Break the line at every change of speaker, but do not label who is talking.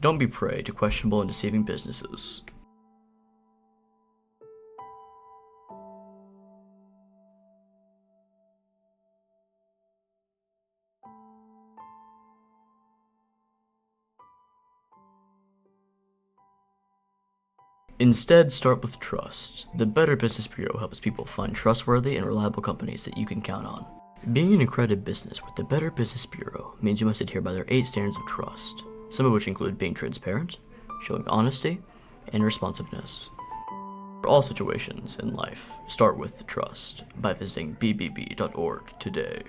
Don't be prey to questionable and deceiving businesses. Instead, start with trust. The Better Business Bureau helps people find trustworthy and reliable companies that you can count on. Being an accredited business with the Better Business Bureau means you must adhere by their 8 standards of trust, some of which include being transparent, showing honesty, and responsiveness. For all situations in life, start with trust by visiting bbb.org today.